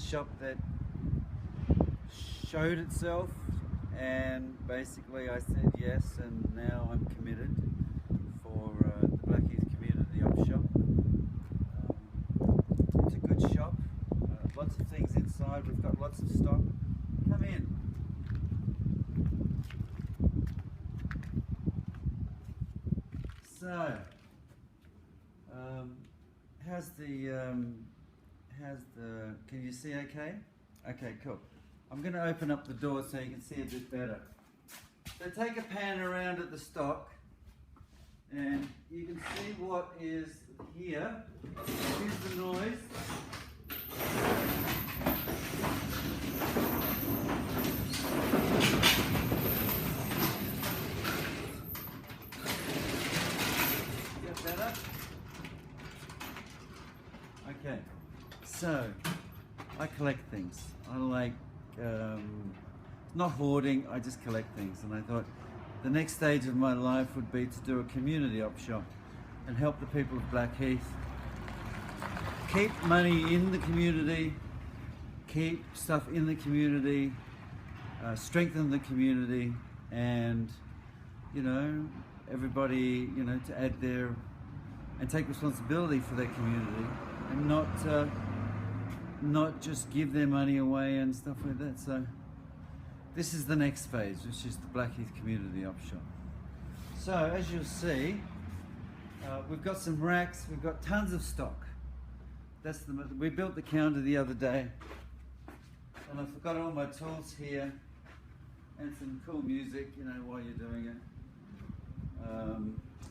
shop that showed itself, and basically I said yes, and now I'm committed for the Blackheath Community Op Shop. It's a good shop, lots of things inside, we've got lots of stock. Come in. So, can you see okay? Okay, cool. I'm going to open up the door so you can see a bit better. So take a pan around at the stock and you can see what is here. Here's the noise. Get better? Okay, so I collect things. I like, not hoarding, I just collect things, and I thought the next stage of my life would be to do a community op shop and help the people of Blackheath keep money in the community, keep stuff in the community, strengthen the community, and everybody to add their and take responsibility for their community, and not just give their money away and stuff like that. So this is the next phase, which is the Blackheath Community Op Shop. So as you'll see, we've got some racks, we've got tons of stock. We built the counter the other day, and I've got all my tools here and some cool music, while you're doing it.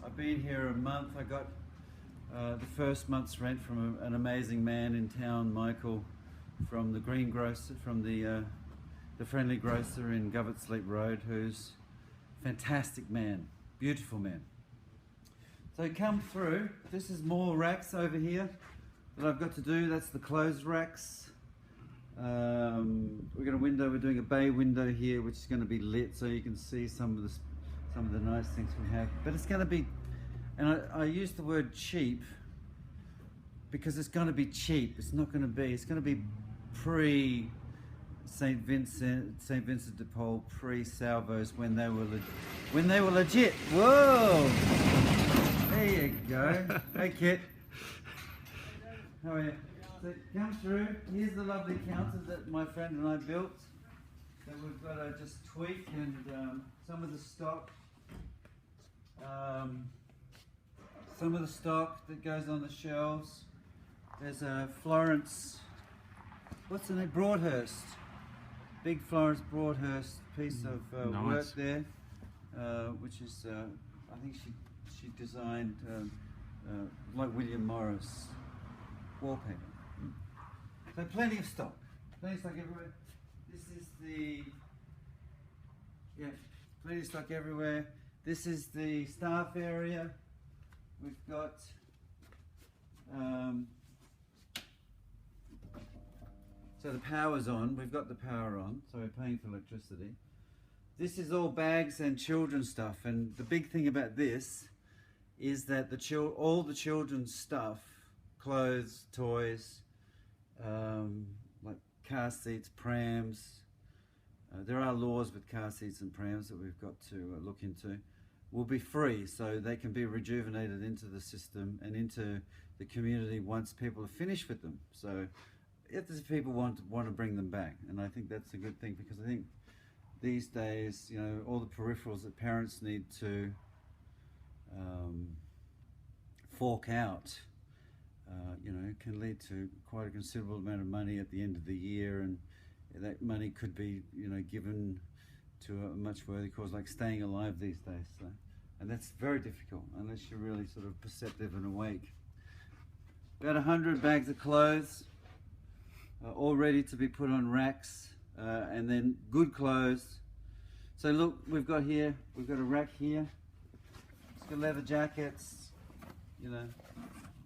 I've been here a month. I got the first month's rent from an amazing man in town, Michael, from the Green Grocer, from the Friendly Grocer in Govertsleep Road, who's a fantastic man, beautiful man. So come through. This is more racks over here that I've got to do. That's the closed racks. We've got a window. We're doing a bay window here, which is going to be lit, so you can see some of the nice things we have. But it's going to be, and I use the word cheap because it's going to be cheap. It's not going to be. It's going to be pre St. Vincent de Paul, pre Salvos, when they were legit. Whoa! There you go. Hey, Kit. How are you? So come through. Here's the lovely counter that my friend and I built. That we've got to just tweak, and some of the stock. Some of the stock that goes on the shelves. There's a Florence, what's the name? Broadhurst. Big Florence Broadhurst piece of nice work there, which is, I think she designed, like William Morris, wallpaper. So plenty of stock. Plenty of stock everywhere. This is plenty of stock everywhere. This is the staff area. We've got so the power's on. We've got the power on, so we're paying for electricity. This is all bags and children's stuff, and the big thing about this is that all the children's stuff, clothes, toys, like car seats, prams. There are laws with car seats and prams that we've got to look into. Will be free, so they can be rejuvenated into the system and into the community once people are finished with them. So if there's people want to bring them back, and I think that's a good thing, because I think these days, all the peripherals that parents need to fork out, can lead to quite a considerable amount of money at the end of the year, and that money could be, given to a much worthy cause, like staying alive these days. So, and that's very difficult unless you're really sort of perceptive and awake. About 100 bags of clothes, all ready to be put on racks, and then good clothes. So look, we've got a rack here. It's got leather jackets,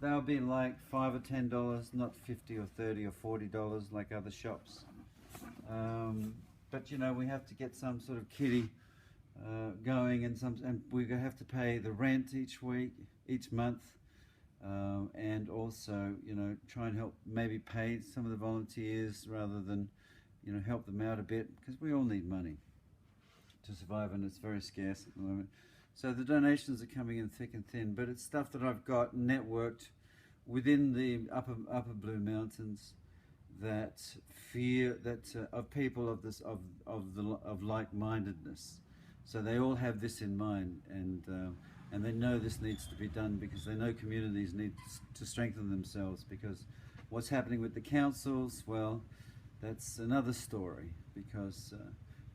they'll be like $5 or $10, not $50 or $30 or $40 like other shops. But we have to get some sort of kitty going, and we have to pay the rent each month, and also, you know, try and help maybe pay some of the volunteers rather than, you know, help them out a bit, because we all need money to survive, and it's very scarce at the moment. So the donations are coming in thick and thin, but it's stuff that I've got networked within the upper Blue Mountains that of people of this of like-mindedness. So they all have this in mind, and they know this needs to be done, because they know communities need to strengthen themselves, because what's happening with the councils, well, that's another story, because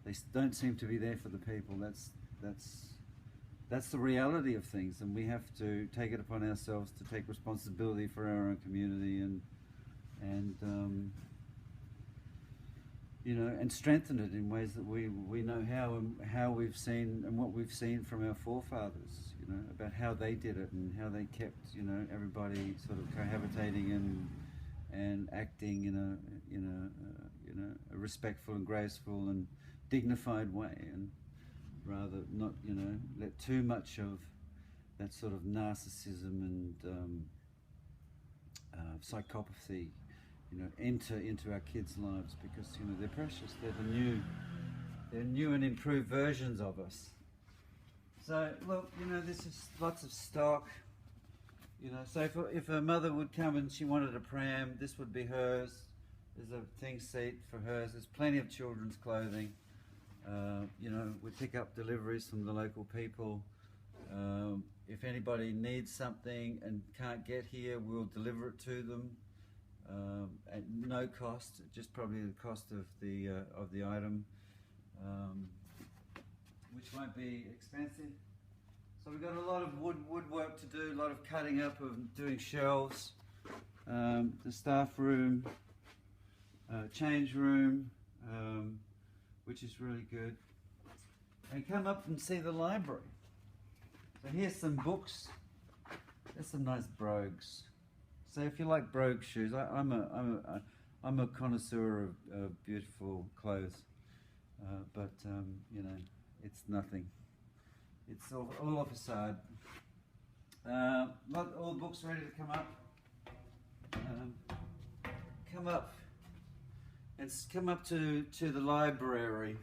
they don't seem to be there for the people. That's the reality of things, and we have to take it upon ourselves to take responsibility for our own community and you know, and strengthen it in ways that we know how, and how we've seen and what we've seen from our forefathers, you know, about how they did it and how they kept, you know, everybody sort of cohabitating and acting in a respectful and graceful and dignified way, and rather not, you know, let too much of that sort of narcissism and psychopathy, you know, enter into our kids' lives, because, you know, they're precious. They're new and improved versions of us. So look, you know, this is lots of stock. You know, so if a mother would come and she wanted a pram, this would be hers. There's a thing seat for hers. There's plenty of children's clothing. You know, we pick up deliveries from the local people. If anybody needs something and can't get here, we'll deliver it to them at no cost, just probably the cost of the item, which won't be expensive. So we've got a lot of woodwork to do, a lot of cutting up of doing shelves, the staff room, change room, which is really good. And come up and see the library. So here's some books. There's some nice brogues. So if you like brogue shoes, I'm a connoisseur of beautiful clothes, but you know, it's nothing. It's all a facade. All the books ready to come up. Come up. And come up to the library.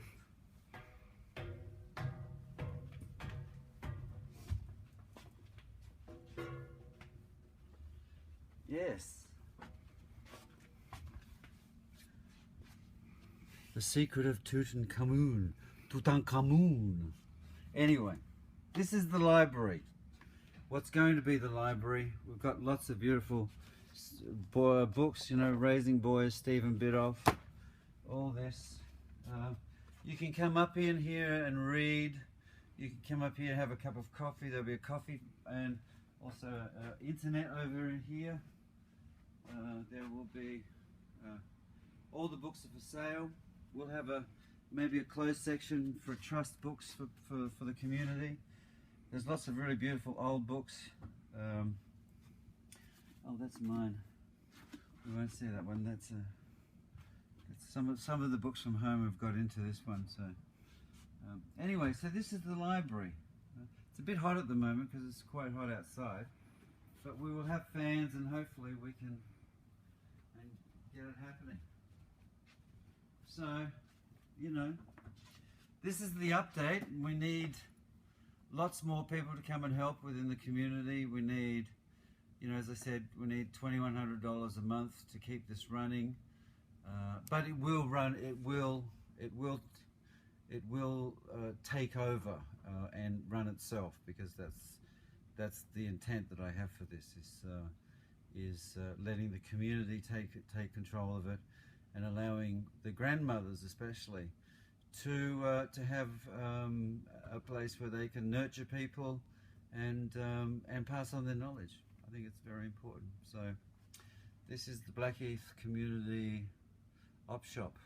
Yes. The Secret of Tutankhamun. Anyway, this is the library. What's going to be the library? We've got lots of beautiful books, you know, Raising Boys, Stephen Biddulph, all this. You can come up in here and read. You can come up here, have a cup of coffee. There'll be a coffee and also internet over in here. There will be all the books are for sale. We'll have maybe a closed section for trust books for the community. There's lots of really beautiful old books. Oh, that's mine. We won't see that one. That's some of the books from home have got into this one. So anyway, so this is the library. It's a bit hot at the moment because it's quite hot outside, but we will have fans and hopefully we can get it happening. So, you know, this is the update. We need lots more people to come and help within the community. We need, you know, as I said, we need $2,100 a month to keep this running. But it will run. It will take over and run itself, because that's the intent that I have for this. Is letting the community take control of it, and allowing the grandmothers especially to have a place where they can nurture people and pass on their knowledge. I think it's very important. So this is the Blackheath Community Op Shop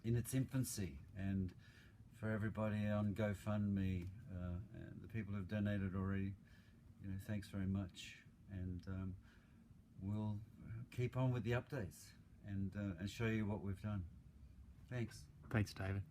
in its infancy, and for everybody on GoFundMe, and the people who've donated already, you know, thanks very much, and we'll keep on with the updates and show you what we've done. Thanks. Thanks, David.